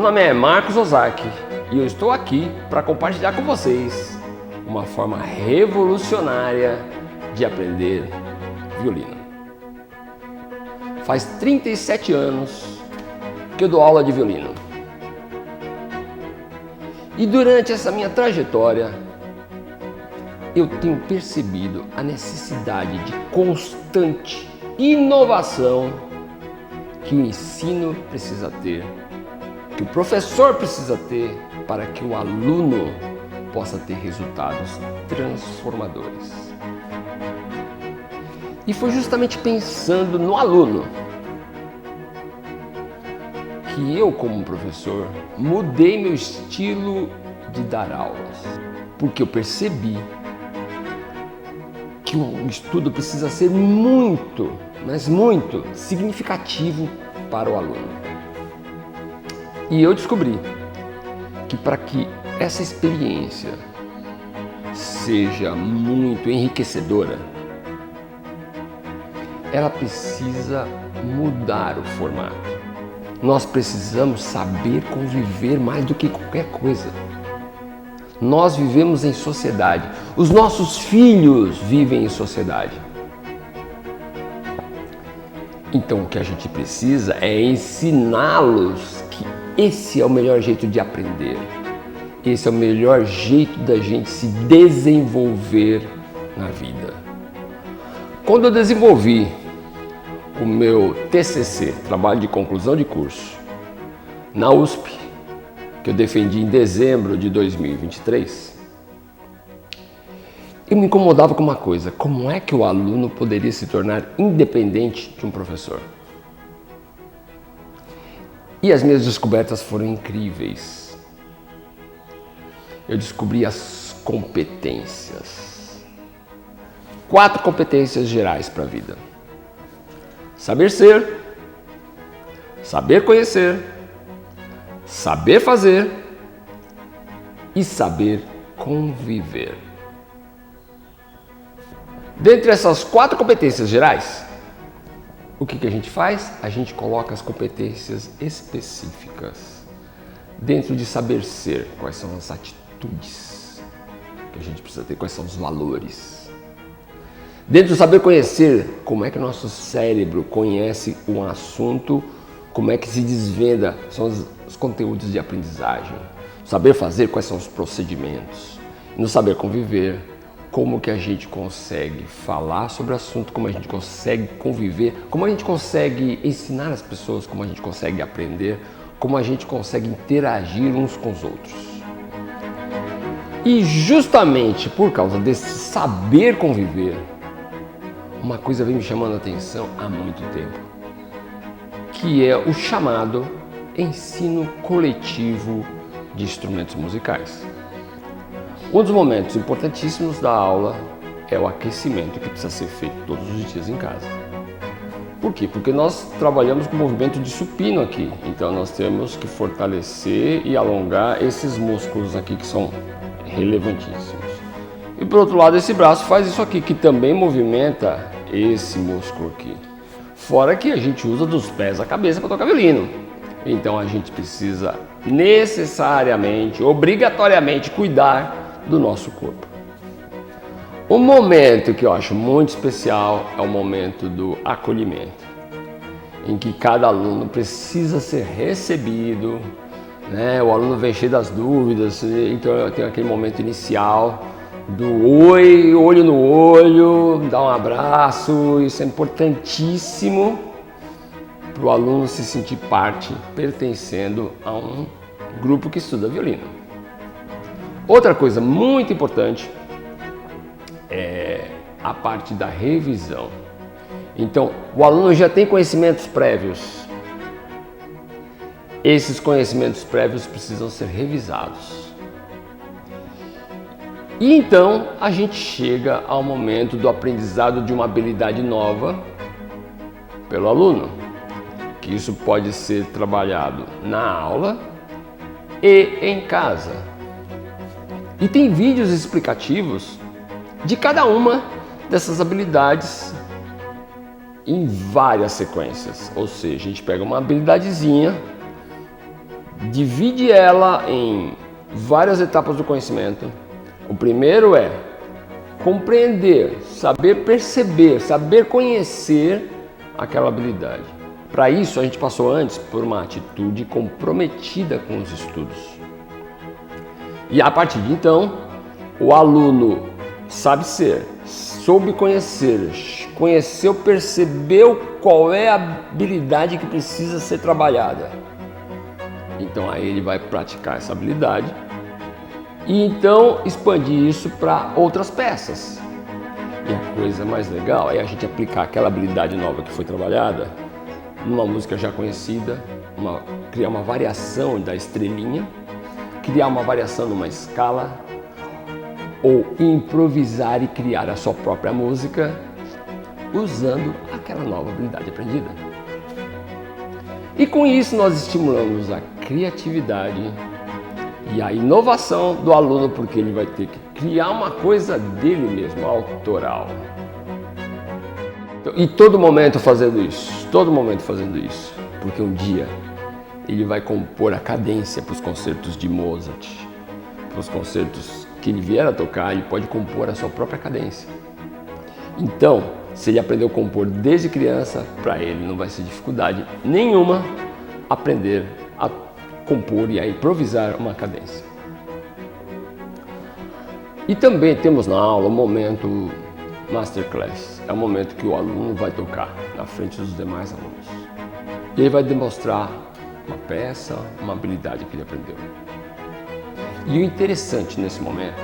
nome é Marcos Ozaki e eu estou aqui para compartilhar com vocês uma forma revolucionária de aprender violino. Faz 37 anos que eu dou aula de violino. E durante essa minha trajetória, eu tenho percebido a necessidade de constante inovação que o ensino precisa ter, que o professor precisa ter para que o aluno possa ter resultados transformadores. E foi justamente pensando no aluno que eu, como professor, mudei meu estilo de dar aulas, porque eu percebi que o estudo precisa ser muito, mas muito significativo para o aluno. E eu descobri que para que essa experiência seja muito enriquecedora, ela precisa mudar o formato. Nós precisamos saber conviver mais do que qualquer coisa. Nós vivemos em sociedade. Os nossos filhos vivem em sociedade. Então o que a gente precisa é ensiná-los que esse é o melhor jeito de aprender. Esse é o melhor jeito da gente se desenvolver na vida. Quando eu desenvolvi o meu TCC, Trabalho de Conclusão de Curso, na USP, que eu defendi em dezembro de 2023, eu me incomodava com uma coisa: como é que o aluno poderia se tornar independente de um professor? E as minhas descobertas foram incríveis. Eu descobri as competências. 4 competências gerais para a vida: saber ser, saber conhecer, saber fazer e saber conviver. Dentre essas 4 competências gerais, o que a gente faz? A gente coloca as competências específicas. Dentro de saber ser, quais são as atitudes que a gente precisa ter, quais são os valores. Dentro do saber conhecer, como é que o nosso cérebro conhece um assunto, como é que se desvenda, são os conteúdos de aprendizagem. Saber fazer, quais são os procedimentos. E no saber conviver, como que a gente consegue falar sobre o assunto, como a gente consegue conviver, como a gente consegue ensinar as pessoas, como a gente consegue aprender, como a gente consegue interagir uns com os outros. E justamente por causa desse saber conviver, uma coisa vem me chamando a atenção há muito tempo, que é o chamado ensino coletivo de instrumentos musicais. Um dos momentos importantíssimos da aula é o aquecimento, que precisa ser feito todos os dias em casa. Por quê? Porque nós trabalhamos com movimento de supino aqui, então nós temos que fortalecer e alongar esses músculos aqui que são relevantíssimos. E por outro lado, esse braço faz isso aqui, que também movimenta esse músculo aqui. Fora que a gente usa dos pés à cabeça para tocar violino. Então a gente precisa necessariamente, obrigatoriamente cuidar do nosso corpo. Um momento que eu acho muito especial é o momento do acolhimento, em que cada aluno precisa ser recebido, né? O aluno vem cheio das dúvidas, então eu tenho aquele momento inicial do oi, olho no olho, dar um abraço. Isso é importantíssimo para o aluno se sentir parte, pertencendo a um grupo que estuda violino. Outra coisa muito importante é a parte da revisão. Então, o aluno já tem conhecimentos prévios. Esses conhecimentos prévios precisam ser revisados. E então a gente chega ao momento do aprendizado de uma habilidade nova pelo aluno, que isso pode ser trabalhado na aula e em casa. E tem vídeos explicativos de cada uma dessas habilidades em várias sequências. Ou seja, a gente pega uma habilidadezinha divide ela em várias etapas do conhecimento. O primeiro é compreender, saber perceber, saber conhecer aquela habilidade. Para isso, a gente passou antes por uma atitude comprometida com os estudos. E a partir de então, o aluno sabe ser, soube conhecer, conheceu, percebeu qual é a habilidade que precisa ser trabalhada. Então aí ele vai praticar essa habilidade e então expandir isso para outras peças. E a coisa mais legal é a gente aplicar aquela habilidade nova que foi trabalhada numa música já conhecida, criar uma variação da estrelinha, criar uma variação numa escala, ou improvisar e criar a sua própria música usando aquela nova habilidade aprendida. E com isso nós estimulamos a criatividade e a inovação do aluno, porque ele vai ter que criar uma coisa dele mesmo, autoral. E todo momento fazendo isso, porque um dia ele vai compor a cadência para os concertos de Mozart, para os concertos que ele vier a tocar, ele pode compor a sua própria cadência. Então, se ele aprendeu a compor desde criança, para ele não vai ser dificuldade nenhuma aprender a compor e a improvisar uma cadência. E também temos na aula o momento Masterclass. É o momento que o aluno vai tocar na frente dos demais alunos. E ele vai demonstrar uma peça, uma habilidade que ele aprendeu. E o interessante nesse momento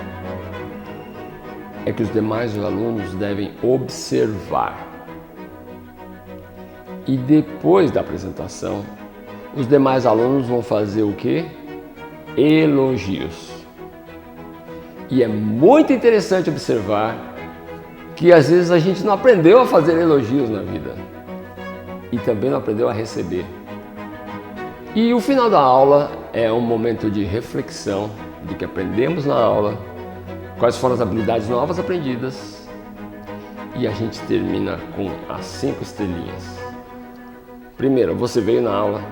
é que os demais alunos devem observar. E depois da apresentação, os demais alunos vão fazer o quê? Elogios. E é muito interessante observar que às vezes a gente não aprendeu a fazer elogios na vida e também não aprendeu a receber. E o final da aula é um momento de reflexão do que aprendemos na aula, quais foram as habilidades novas aprendidas, e a gente termina com as 5 estrelinhas. Primeiro, você veio na aula,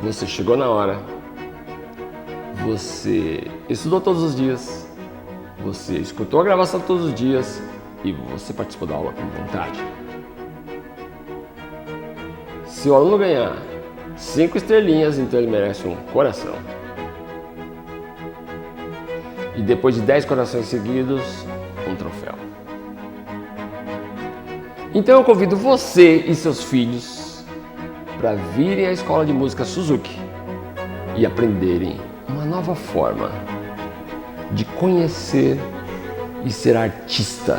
você chegou na hora, você estudou todos os dias, você escutou a gravação todos os dias e você participou da aula com vontade. Se o aluno ganhar 5 estrelinhas, então ele merece um coração. E depois de 10 corações seguidos, um troféu. Então eu convido você e seus filhos para virem à Escola de Música Suzuki e aprenderem uma nova forma de conhecer e ser artista.